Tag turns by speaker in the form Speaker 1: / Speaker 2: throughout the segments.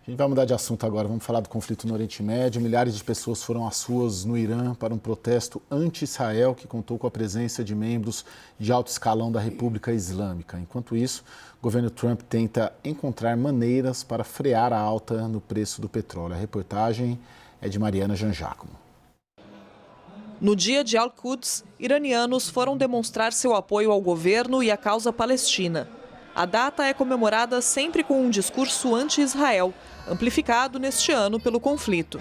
Speaker 1: A gente vai mudar de assunto agora, vamos falar do conflito no Oriente Médio. Milhares de pessoas foram às ruas no Irã para um protesto anti-Israel que contou com a presença de membros de alto escalão da República Islâmica. Enquanto isso, o governo Trump tenta encontrar maneiras para frear a alta no preço do petróleo. A reportagem é de Mariana Jangiacomo.
Speaker 2: No dia de Al-Quds, iranianos foram demonstrar seu apoio ao governo e à causa palestina. A data é comemorada sempre com um discurso anti-Israel, amplificado neste ano pelo conflito.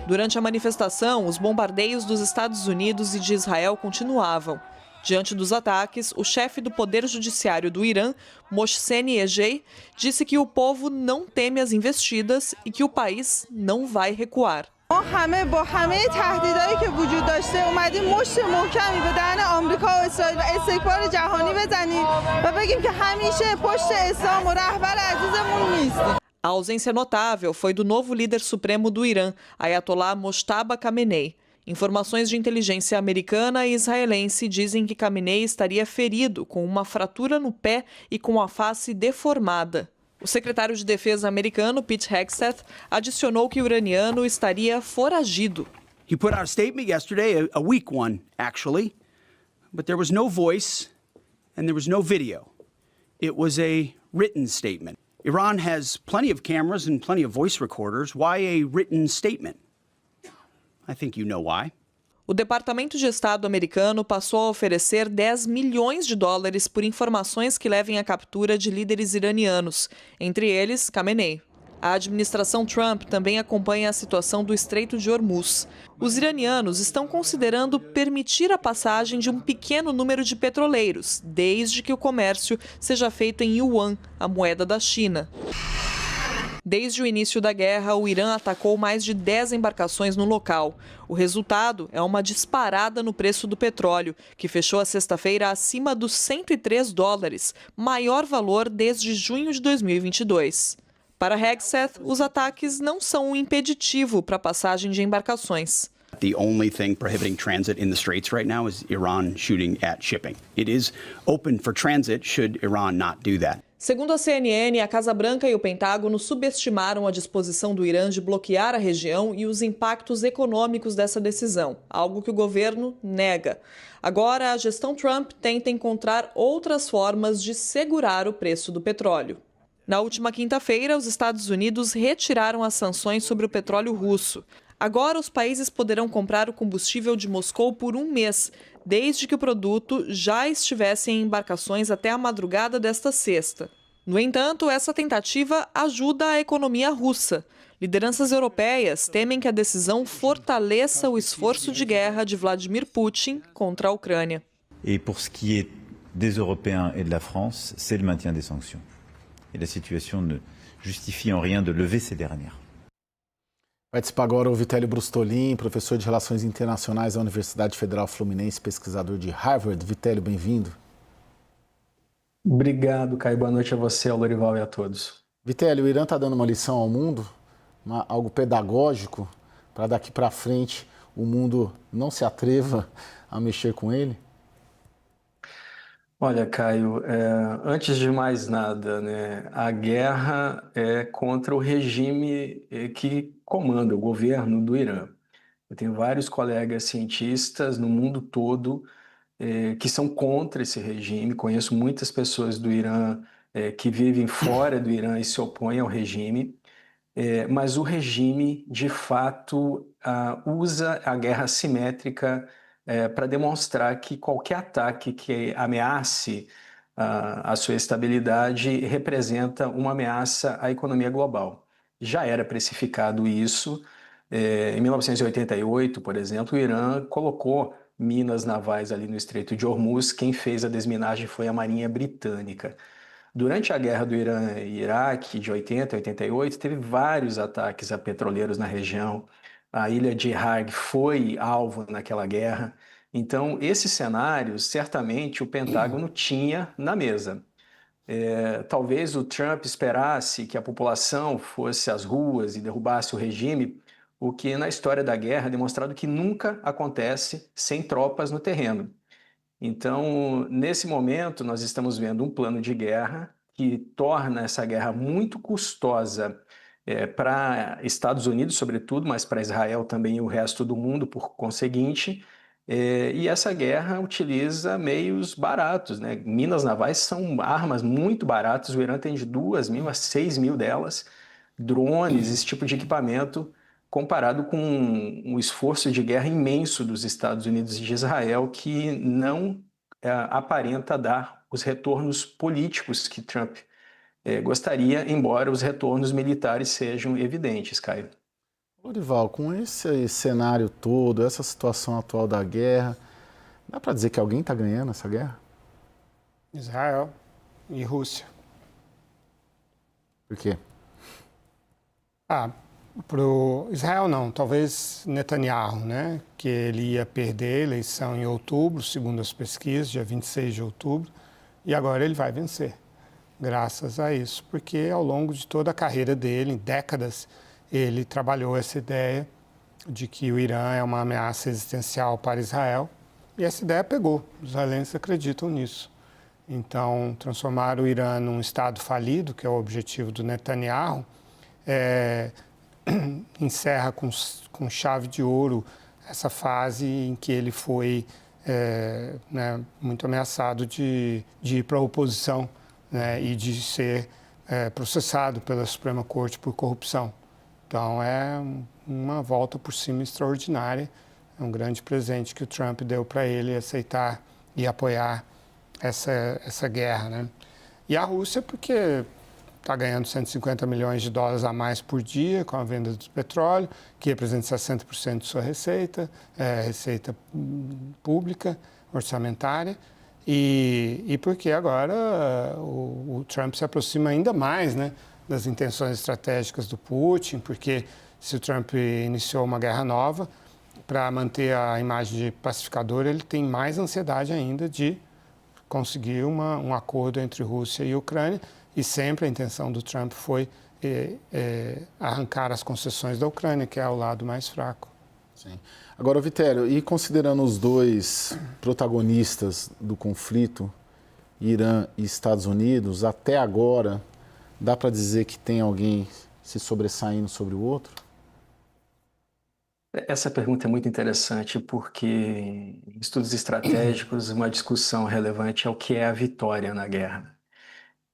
Speaker 2: Durante a manifestação, os bombardeios dos Estados Unidos e de Israel continuavam. Diante dos ataques, o chefe do Poder Judiciário do Irã, Mohsen Ejei, disse que o povo não teme as investidas e que o país não vai recuar. A ausência notável foi do novo líder supremo do Irã, Ayatollah Mojtaba Khamenei. Informações de inteligência americana e israelense dizem que Khamenei estaria ferido, com uma fratura no pé e com a face deformada. O secretário de Defesa americano, Pete Hegseth, adicionou que o iraniano estaria foragido.
Speaker 3: He put out a statement yesterday, a weak one, actually, but there was no voice and there was no video. It was a written statement. Iran has plenty of cameras and plenty of voice recorders. Why a written statement? I think you know why.
Speaker 2: O Departamento de Estado americano passou a oferecer 10 milhões de dólares por informações que levem à captura de líderes iranianos, entre eles Khamenei. A administração Trump também acompanha a situação do Estreito de Hormuz. Os iranianos estão considerando permitir a passagem de um pequeno número de petroleiros, desde que o comércio seja feito em yuan, a moeda da China. Desde o início da guerra, o Irã atacou mais de 10 embarcações no local. O resultado é uma disparada no preço do petróleo, que fechou a sexta-feira acima dos 103 dólares, maior valor desde junho de 2022. Para Hegseth, os ataques não são um impeditivo para a passagem de embarcações.
Speaker 3: The only thing prohibiting transit in the Straits right now is Iran shooting at shipping. It is open for transit should Iran not do that.
Speaker 2: Segundo a CNN, a Casa Branca e o Pentágono subestimaram a disposição do Irã de bloquear a região e os impactos econômicos dessa decisão, algo que o governo nega. Agora, a gestão Trump tenta encontrar outras formas de segurar o preço do petróleo. Na última quinta-feira, os Estados Unidos retiraram as sanções sobre o petróleo russo. Agora, os países poderão comprar o combustível de Moscou por um mês, desde que o produto já estivesse em embarcações até a madrugada desta sexta. No entanto, essa tentativa ajuda a economia russa. Lideranças europeias temem que a decisão fortaleça o esforço de guerra de Vladimir Putin contra a Ucrânia.
Speaker 4: Et pour ce qui est des Européens et de la France, c'est le maintien des sanctions. Et la situation ne justifie en rien de lever ces dernières.
Speaker 1: Participa agora o Vitélio Brustolin, professor de Relações Internacionais da Universidade Federal Fluminense, pesquisador de Harvard. Vitélio, bem-vindo.
Speaker 5: Obrigado, Caio. Boa noite a você, ao Lorival e a todos.
Speaker 1: Vitélio, o Irã está dando uma lição ao mundo, algo pedagógico, para daqui para frente o mundo não se atreva a mexer com ele?
Speaker 5: Olha, Caio, antes de mais nada, né, a guerra é contra o regime que comanda o governo do Irã. Eu tenho vários colegas cientistas no mundo todo que são contra esse regime. Conheço muitas pessoas do Irã que vivem fora do Irã e se opõem ao regime. Mas o regime, de fato, usa a guerra assimétrica para demonstrar que qualquer ataque que ameace a sua estabilidade representa uma ameaça à economia global. Já era precificado isso. Em 1988, por exemplo, o Irã colocou minas navais ali no Estreito de Hormuz. Quem fez a desminagem foi a Marinha Britânica. Durante a guerra do Irã e Iraque, de 80 a 88, teve vários ataques a petroleiros na região. A ilha de Harg foi alvo naquela guerra. Então, esses cenários, certamente, o Pentágono tinha na mesa. Talvez o Trump esperasse que a população fosse às ruas e derrubasse o regime, o que na história da guerra é demonstrado que nunca acontece sem tropas no terreno. Então, nesse momento, nós estamos vendo um plano de guerra que torna essa guerra muito custosa para Estados Unidos, sobretudo, mas para Israel também e o resto do mundo, por conseguinte. E essa guerra utiliza meios baratos, né? Minas navais são armas muito baratas, o Irã tem de 2.000 a 6.000 delas, drones, esse tipo de equipamento, comparado com um esforço de guerra imenso dos Estados Unidos e de Israel, que não aparenta dar os retornos políticos que Trump gostaria, embora os retornos militares sejam evidentes, Caio.
Speaker 1: Lorival, com esse cenário todo, essa situação atual da guerra, dá para dizer que alguém está ganhando essa guerra?
Speaker 6: Israel e Rússia.
Speaker 1: Por quê?
Speaker 6: Pro Israel não, talvez Netanyahu, né? Que ele ia perder a eleição em outubro, segundo as pesquisas, dia 26 de outubro, e agora ele vai vencer, graças a isso, porque ao longo de toda a carreira dele, em décadas, ele trabalhou essa ideia de que o Irã é uma ameaça existencial para Israel, e essa ideia pegou, os israelenses acreditam nisso. Então, transformar o Irã num Estado falido, que é o objetivo do Netanyahu, encerra com chave de ouro essa fase em que ele foi muito ameaçado de ir para a oposição, né, e de ser processado pela Suprema Corte por corrupção. Então, é uma volta por cima extraordinária, é um grande presente que o Trump deu para ele aceitar e apoiar essa guerra, né? E a Rússia, porque está ganhando 150 milhões de dólares a mais por dia com a venda do petróleo, que representa 60% de sua receita, receita pública, orçamentária, e porque agora o Trump se aproxima ainda mais, né, das intenções estratégicas do Putin, porque se o Trump iniciou uma guerra nova, para manter a imagem de pacificador, ele tem mais ansiedade ainda de conseguir um acordo entre Rússia e Ucrânia, e sempre a intenção do Trump foi arrancar as concessões da Ucrânia, que é o lado mais fraco.
Speaker 1: Sim. Agora, Vitério, e considerando os dois protagonistas do conflito, Irã e Estados Unidos, até agora, dá para dizer que tem alguém se sobressaindo sobre o outro?
Speaker 5: Essa pergunta é muito interessante porque em estudos estratégicos uma discussão relevante é o que é a vitória na guerra.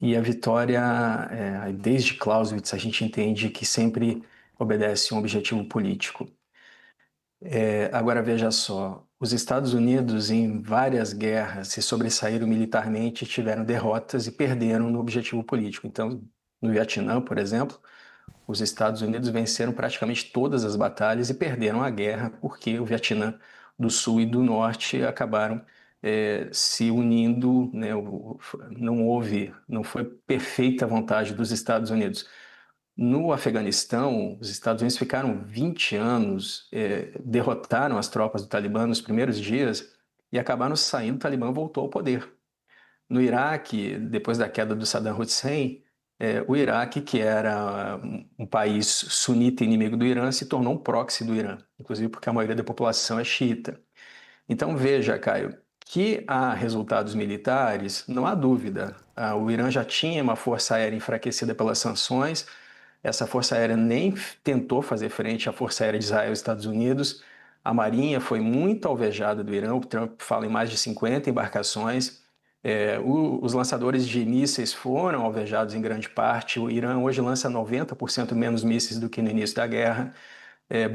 Speaker 5: E a vitória, desde Clausewitz, a gente entende que sempre obedece a um objetivo político. Agora veja só, os Estados Unidos em várias guerras se sobressaíram militarmente, tiveram derrotas e perderam no objetivo político. Então, no Vietnã, por exemplo, os Estados Unidos venceram praticamente todas as batalhas e perderam a guerra porque o Vietnã do Sul e do Norte acabaram se unindo, né? Não foi perfeita a vontade dos Estados Unidos. No Afeganistão, os Estados Unidos ficaram 20 anos, derrotaram as tropas do Talibã nos primeiros dias e acabaram saindo, o Talibã voltou ao poder. No Iraque, depois da queda do Saddam Hussein, o Iraque, que era um país sunita inimigo do Irã, se tornou um proxy do Irã, inclusive porque a maioria da população é xiita. Então veja, Caio, que há resultados militares, não há dúvida. O Irã já tinha uma força aérea enfraquecida pelas sanções, essa força aérea nem tentou fazer frente à força aérea de Israel e Estados Unidos, a marinha foi muito alvejada do Irã, o Trump fala em mais de 50 embarcações, os lançadores de mísseis foram alvejados em grande parte, o Irã hoje lança 90% menos mísseis do que no início da guerra,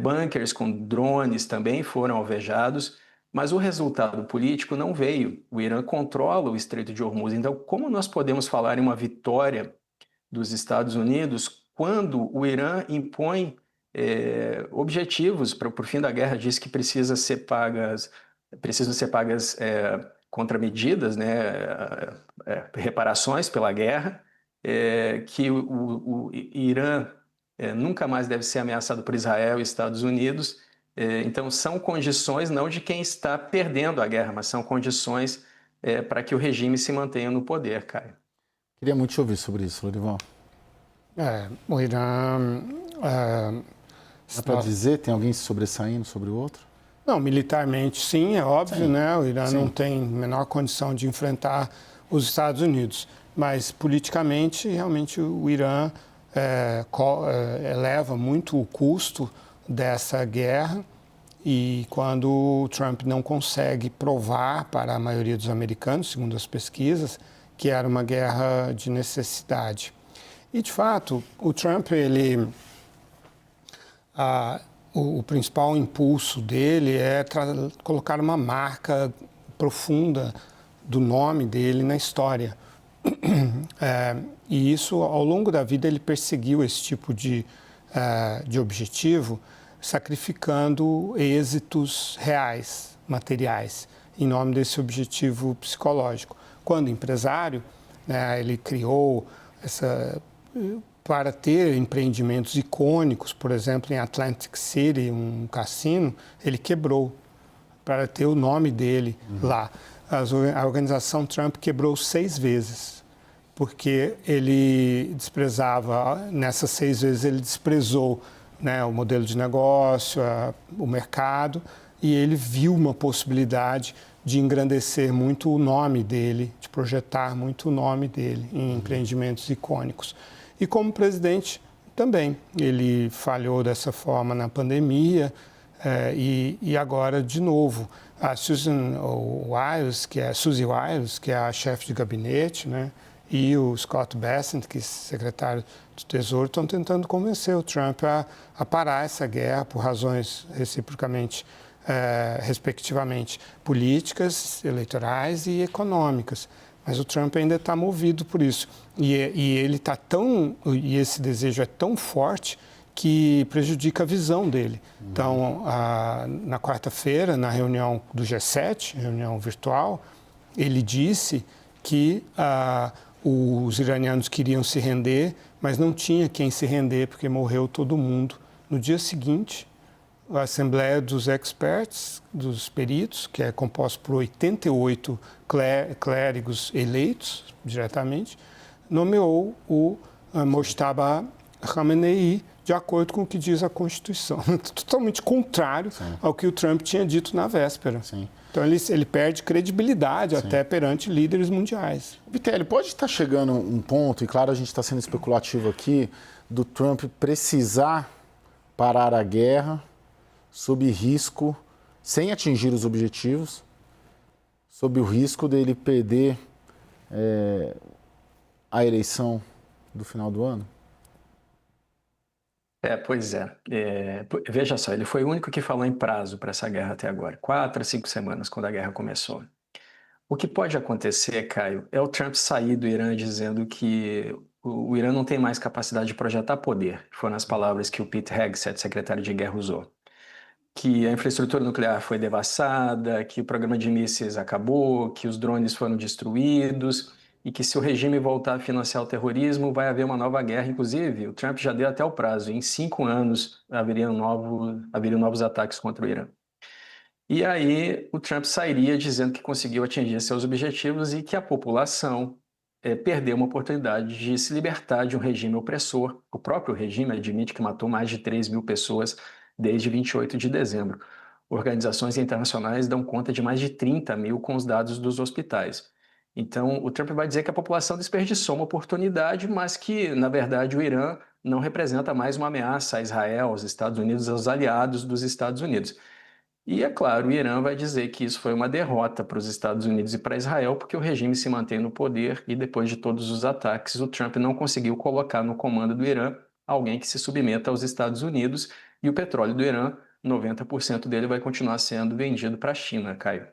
Speaker 5: bunkers com drones também foram alvejados, mas o resultado político não veio. O Irã controla o Estreito de Hormuz, então como nós podemos falar em uma vitória dos Estados Unidos quando o Irã impõe objetivos para o fim da guerra, diz que precisam ser pagas contramedidas, né, reparações pela guerra, que o Irã nunca mais deve ser ameaçado por Israel e Estados Unidos. Então, são condições não de quem está perdendo a guerra, mas são condições para que o regime se mantenha no poder, Caio.
Speaker 1: Queria muito te ouvir sobre isso, Lorival.
Speaker 6: O Irã...
Speaker 1: Dá para dizer, tem alguém se sobressaindo sobre o outro?
Speaker 6: Não, militarmente sim, é óbvio,
Speaker 1: Sim.
Speaker 6: né? O Irã
Speaker 1: Sim.
Speaker 6: não tem a menor condição de enfrentar os Estados Unidos. mas politicamente, realmente, o Irã eleva muito o custo dessa guerra e quando o Trump não consegue provar para a maioria dos americanos, segundo as pesquisas, que era uma guerra de necessidade. E, de fato, o Trump, o principal impulso dele é colocar uma marca profunda do nome dele na história. E isso, ao longo da vida, ele perseguiu esse tipo de objetivo, sacrificando êxitos reais, materiais, em nome desse objetivo psicológico. Quando empresário, né, ele criou para ter empreendimentos icônicos, por exemplo, em Atlantic City, um cassino, ele quebrou para ter o nome dele lá. A organização Trump quebrou 6 vezes, porque ele desprezava, nessas 6 vezes ele desprezou, né, o modelo de negócio, o mercado, e ele viu uma possibilidade de engrandecer muito o nome dele, de projetar muito o nome dele em empreendimentos icônicos. E como presidente também, ele falhou dessa forma na pandemia e agora, de novo, a Susie Wiles, que é a chefe de gabinete, né, e o Scott Bessent, que é secretário do Tesouro, estão tentando convencer o Trump a parar essa guerra por razões respectivamente, políticas, eleitorais e econômicas. Mas o Trump ainda está movido por isso. E esse desejo é tão forte que prejudica a visão dele. Então, na quarta-feira, na reunião do G7, reunião virtual, ele disse que os iranianos queriam se render, mas não tinha quem se render porque morreu todo mundo. No dia seguinte, a Assembleia dos Experts, dos peritos, que é composta por 88 clérigos eleitos diretamente, nomeou o Mojtaba Khamenei de acordo com o que diz a Constituição. Totalmente contrário ao que o Trump tinha dito na véspera.
Speaker 1: Sim.
Speaker 6: Então ele perde credibilidade até perante líderes mundiais.
Speaker 1: Vitelli, pode estar chegando um ponto, e claro a gente está sendo especulativo aqui, do Trump precisar parar a guerra sob risco, sem atingir os objetivos, sob o risco dele perder a eleição do final do ano?
Speaker 5: Pois é. Veja só, ele foi o único que falou em prazo para essa guerra até agora, 4 a 5 semanas, quando a guerra começou. O que pode acontecer, Caio, é o Trump sair do Irã dizendo que o Irã não tem mais capacidade de projetar poder. Foram as palavras que o Pete Hegseth, secretário de guerra, usou. Que a infraestrutura nuclear foi devassada, que o programa de mísseis acabou, que os drones foram destruídos e que se o regime voltar a financiar o terrorismo, vai haver uma nova guerra. Inclusive, o Trump já deu até o prazo, em 5 anos haveriam novos ataques contra o Irã. E aí o Trump sairia dizendo que conseguiu atingir seus objetivos e que a população perdeu uma oportunidade de se libertar de um regime opressor. O próprio regime admite que matou mais de 3 mil pessoas desde 28 de dezembro. Organizações internacionais dão conta de mais de 30 mil com os dados dos hospitais. Então, o Trump vai dizer que a população desperdiçou uma oportunidade, mas que, na verdade, o Irã não representa mais uma ameaça a Israel, aos Estados Unidos, aos aliados dos Estados Unidos. E, é claro, o Irã vai dizer que isso foi uma derrota para os Estados Unidos e para Israel, porque o regime se mantém no poder e, depois de todos os ataques, o Trump não conseguiu colocar no comando do Irã alguém que se submeta aos Estados Unidos, e o petróleo do Irã, 90% dele vai continuar sendo vendido para a China, Caio.